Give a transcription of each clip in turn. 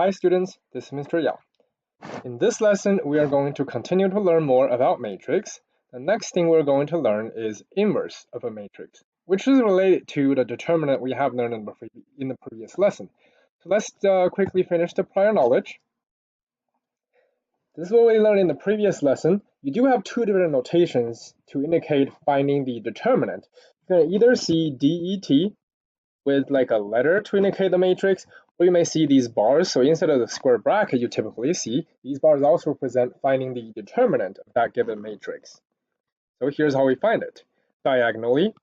Hi students, this is Mr. Yao. In this lesson, we are going to continue to learn more about matrix. The next thing we're going to learn is inverse of a matrix, which is related to the determinant we have learned in the previous lesson. So let's quickly finish the prior knowledge. This is what we learned in the previous lesson. You do have two different notations to indicate finding the determinant. You can either see DET with like a letter to indicate the matrix, or you may see these bars. So instead of the square bracket you typically see, these bars also represent finding the determinant of that given matrix. So here's how we find it. Diagonally,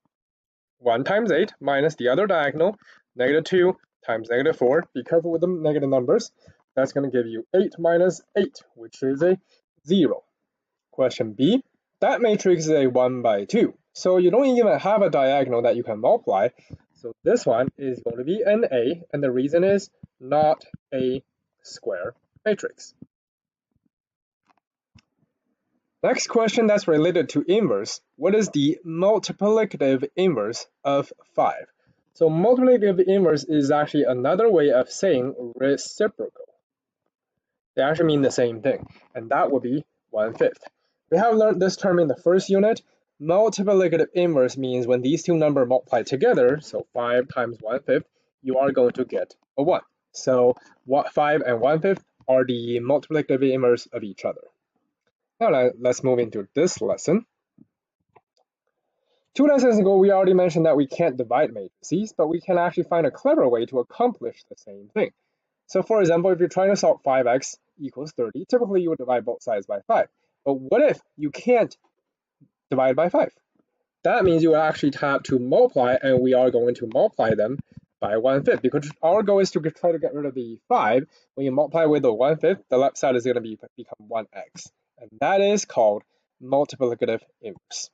1 times 8 minus the other diagonal, -2 times -4. Be careful with the negative numbers. That's going to give you 8 minus 8, which is a 0. Question B, that matrix is a 1 by 2. So you don't even have a diagonal that you can multiply. So this one is going to be an A, and the reason is not a square matrix. Next question that's related to inverse. What is the multiplicative inverse of 5? So multiplicative inverse is actually another way of saying reciprocal. They actually mean the same thing, and that would be 1/5. We have learned this term in the first unit. Multiplicative inverse means when these two numbers multiply together, so 5 times 1/5, you are going to get a 1. So 5 and 1/5 are the multiplicative inverse of each other. Now let's move into this lesson. 2 lessons ago, we already mentioned that we can't divide matrices, but we can actually find a clever way to accomplish the same thing. So for example, if you're trying to solve 5x equals 30, typically you would divide both sides by 5. But what if you can't divide by 5? That means you will actually have to multiply, and we are going to multiply them by 1/5, because our goal is to try to get rid of the 5. When you multiply with the 1/5, the left side is going to become 1x, and that is called multiplicative inverse.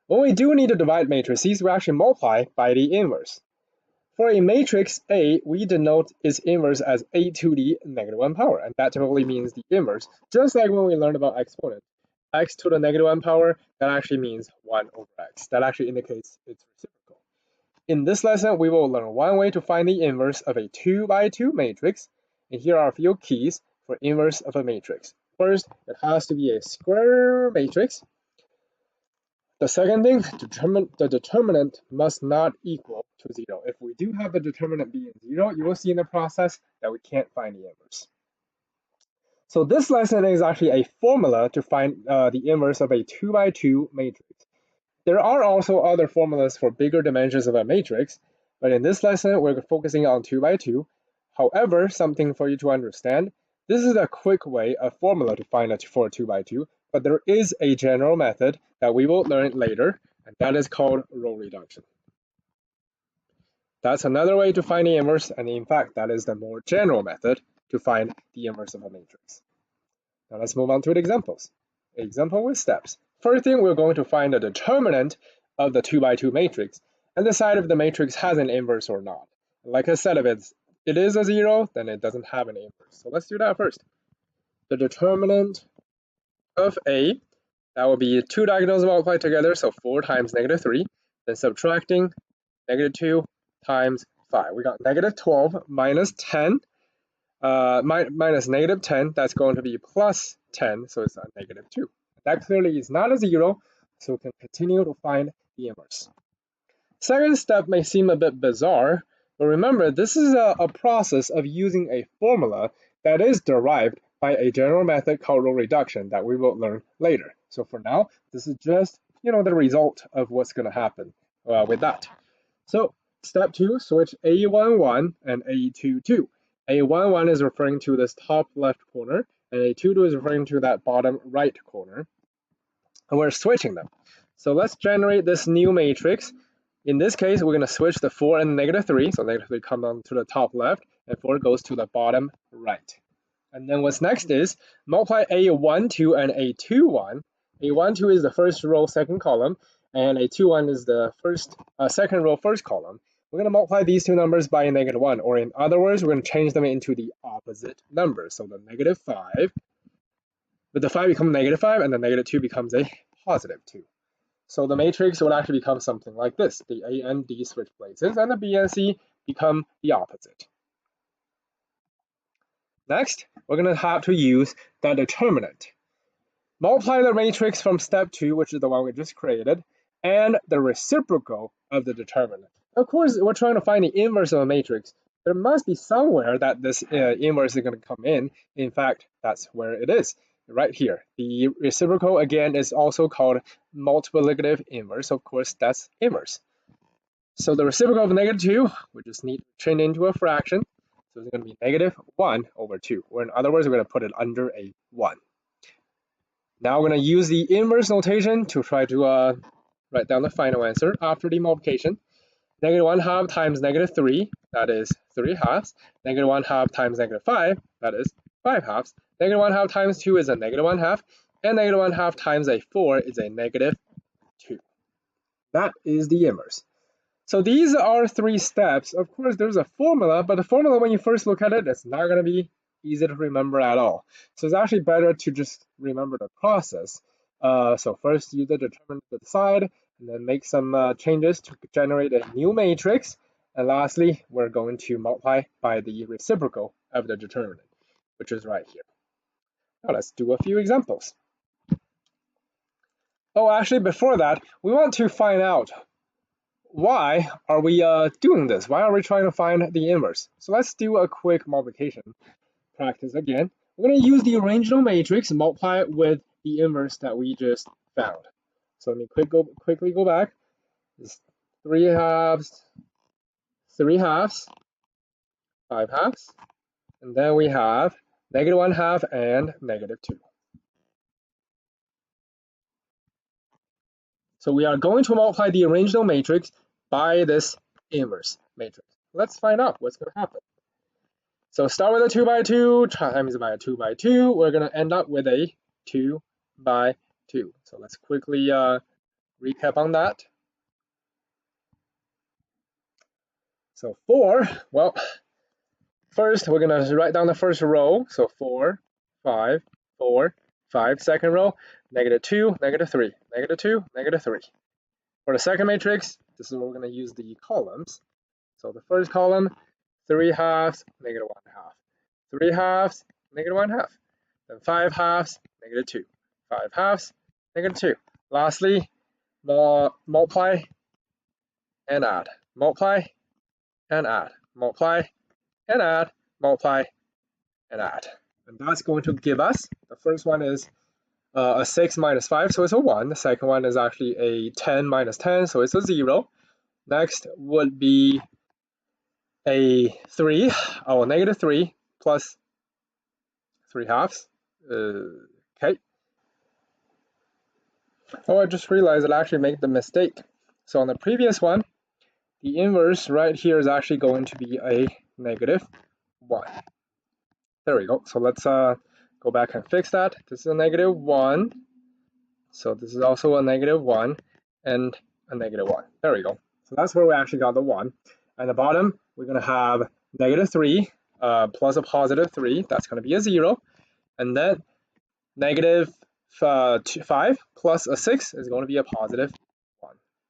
When we do need to divide matrices, we actually multiply by the inverse. For a matrix A, we denote its inverse as a to the -1 power, and that typically means the inverse, just like when we learned about exponent. X to the -1 power, that actually means 1 over x. That actually indicates its reciprocal. In this lesson, we will learn one way to find the inverse of a 2 by 2 matrix, and here are a few keys for inverse of a matrix. First, it has to be a square matrix. The second thing, the determinant must not equal to 0. If we do have the determinant being 0, you will see in the process that we can't find the inverse. So this lesson is actually a formula to find the inverse of a 2 by 2 matrix. There are also other formulas for bigger dimensions of a matrix, but in this lesson, we're focusing on 2 by 2. However, something for you to understand, this is a quick way, a formula to find for a 2 by 2, but there is a general method that we will learn later, and that is called row reduction. That's another way to find the inverse, and in fact, that is the more general method to find the inverse of a matrix. Now let's move on to the examples. Example with steps. First thing, we're going to find the determinant of the 2 by 2 matrix and decide if the matrix has an inverse or not. Like I said, if it is a 0, then it doesn't have an inverse. So let's do that first. The determinant of A, that will be 2 diagonals multiplied together, so 4 times -3, then subtracting -2 times 5. We got -12 minus 10, minus -10, that's going to be plus 10, so it's a -2. That clearly is not a 0, so we can continue to find the inverse. Second step may seem a bit bizarre, but remember, this is a process of using a formula that is derived by a general method called row reduction that we will learn later. So for now, this is just, the result of what's going to happen with that. So step 2, switch A11 and A22. A11 is referring to this top left corner, and A22 is referring to that bottom right corner. And we're switching them. So let's generate this new matrix. In this case, we're going to switch the 4 and -3. So -3 comes down to the top left, and 4 goes to the bottom right. And then what's next is multiply A12 and A21. A12 is the first row, second column, and A21 is the second row, first column. We're going to multiply these two numbers by a -1, or in other words, we're going to change them into the opposite number. So the -5, but the 5 becomes -5, and the -2 becomes a +2. So the matrix would actually become something like this. The A and D switch places, and the B and C become the opposite. Next, we're going to have to use the determinant. Multiply the matrix from step 2, which is the one we just created, and the reciprocal of the determinant. Of course, we're trying to find the inverse of a matrix. There must be somewhere that this inverse is going to come in. In fact, that's where it is, right here. The reciprocal, again, is also called multiplicative inverse. Of course, that's inverse. So the reciprocal of -2, we just need to turn into a fraction. So it's going to be -1/2. Or in other words, we're going to put it under a 1. Now we're going to use the inverse notation to try to write down the final answer after the multiplication. -1/2 times -3, that is 3/2. -1/2 times -5, that is 5/2. -1/2 times 2 is a -1/2. And -1/2 times a 4 is a -2. That is the inverse. So these are 3 steps. Of course, there's a formula, but the formula, when you first look at it, it's not going to be easy to remember at all. So it's actually better to just remember the process. So first, use the determinant to the side, and then make some changes to generate a new matrix. And lastly, we're going to multiply by the reciprocal of the determinant, which is right here. Now let's do a few examples. Oh, actually, before that, we want to find out why are we doing this? Why are we trying to find the inverse? So let's do a quick multiplication practice again. We're going to use the original matrix and multiply it with the inverse that we just found. So let me quickly go back. It's 3/2, 3/2, 5/2, and then we have -1/2 and -2. So we are going to multiply the original matrix by this inverse matrix. Let's find out what's going to happen. So start with a 2 by 2 times by a 2 by 2. We're going to end up with a 2 by 2. So let's quickly recap on that. So 4, well, first we're going to write down the first row. So 4, 5, 4, 5. Second row, -2, -3, -2, -3. For the second matrix, this is where we're going to use the columns. So the first column, 3/2, -1/2. 3/2, -1/2. Then 5/2, -2. 5/2, -2. Lastly, multiply and add. Multiply and add. Multiply and add. Multiply and add. And that's going to give us, the first one is a 6 minus 5, so it's a 1. The second one is actually a 10 minus 10, so it's a 0. Next would be a 3, oh, -3 plus 3/2. Okay. Oh, I just realized I actually made the mistake. So on the previous one, the inverse right here is actually going to be a -1. There we go. So let's go back and fix that. This is a -1. So this is also a -1 and a -1. There we go. So that's where we actually got the 1. At the bottom, we're going to have -3 plus a +3. That's going to be a 0. And then -5 plus a 6 is going to be a +1.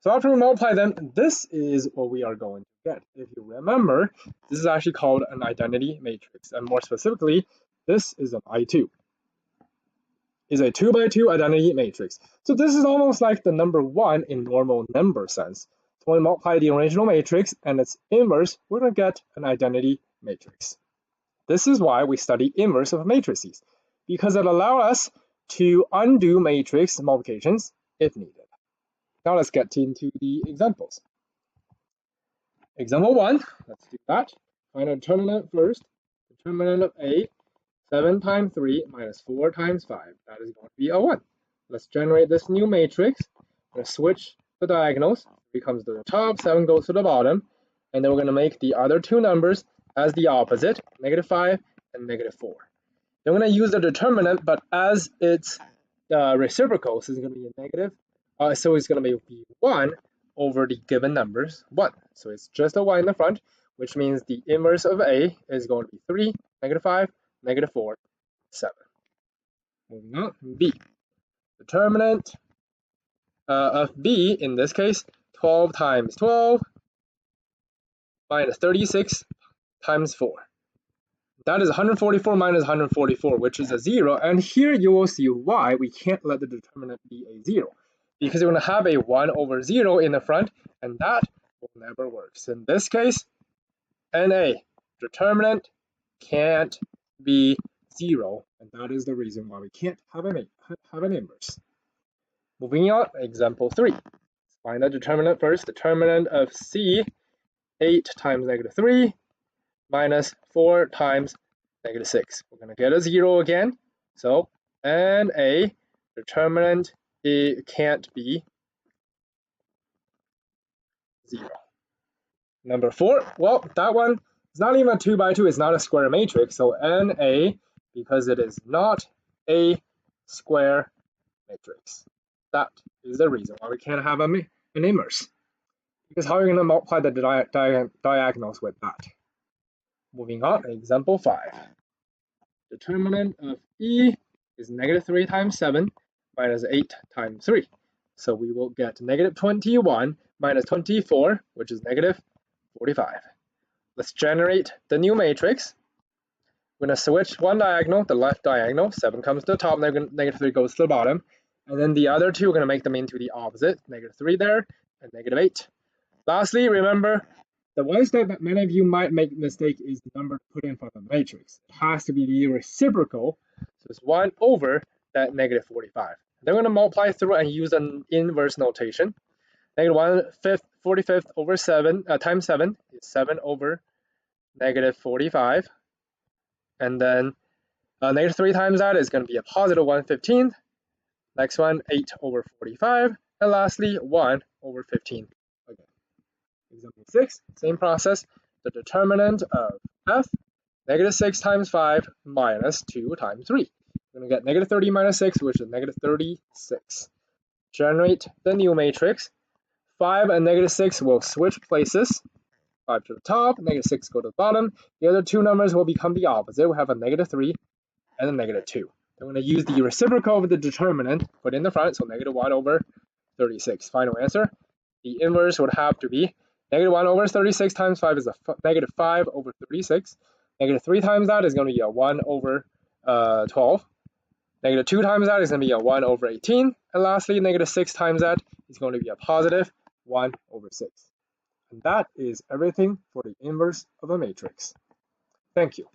So after we multiply them, this is what we are going to get. If you remember, this is actually called an identity matrix. And more specifically, this is an I2. Is a 2 by 2 identity matrix. So this is almost like the number 1 in normal number sense. So when we multiply the original matrix and its inverse, we're going to get an identity matrix. This is why we study inverse of matrices, because it allows us to undo matrix multiplications if needed. Now let's get into the examples. Example 1, let's do that. Find a determinant first. Determinant of A, 7 times 3 minus 4 times 5. That is going to be a 1. Let's generate this new matrix. We're going to switch the diagonals. 3 comes to the top, 7 goes to the bottom. And then we're going to make the other two numbers as the opposite, -5 and -4. Then we're going to use the determinant, but as its reciprocal, so it's going to be a negative. So it's going to be 1 over the given numbers, 1. So it's just a 1 in the front, which means the inverse of A is going to be 3, -5, -4, 7. Moving on, B. Determinant of B, in this case, 12 times 12 minus 36 times 4. That is 144 minus 144, which is a 0. And here you will see why we can't let the determinant be a 0. Because you're going to have a 1 over 0 in the front, and that will never work. So in this case, NA, determinant can't be 0. And that is the reason why we can't have an inverse. Moving on, example 3. Find the determinant first. Determinant of C, 8 times negative 3 minus 4 times negative 6. We're going to get a 0 again. So NA, determinant, it can't be 0. Number 4, well, that one is not even a 2 by 2. It's not a square matrix. So NA, because it is not a square matrix. That is the reason why we can't have an inverse. Because how are you going to multiply the diagonals with that? Moving on, example 5. Determinant of E is negative 3 times 7 minus 8 times 3. So we will get negative 21 minus 24, which is negative 45. Let's generate the new matrix. We're going to switch one diagonal, the left diagonal. 7 comes to the top, negative 3 goes to the bottom. And then the other two, we're going to make them into the opposite. Negative 3 there, and negative 8. Lastly, remember, the one step that many of you might make mistake is the number put in front of the matrix. It has to be the reciprocal, so it's 1 over that negative 45. Then we're going to multiply through and use an inverse notation. Negative 1/5, 45th over 7 times 7 is 7 over negative 45. And then negative 3 times that is going to be a positive 1/15. Next one, 8 over 45. And lastly, 1 over 15. Okay. Example 6, same process. The determinant of f, negative 6 times 5 minus 2 times 3. We're going to get negative 30 minus 6, which is negative 36. Generate the new matrix. 5 and negative 6 will switch places. 5 to the top, negative 6 go to the bottom. The other two numbers will become the opposite. We have a negative 3 and a negative 2. I'm going to use the reciprocal of the determinant, put in the front, so negative 1 over 36. Final answer. The inverse would have to be negative 1 over 36 times 5 is a negative 5 over 36. Negative 3 times that is going to be a 1 over 12. Negative 2 times that is going to be a 1 over 18. And lastly, negative 6 times that is going to be a positive 1 over 6. And that is everything for the inverse of a matrix. Thank you.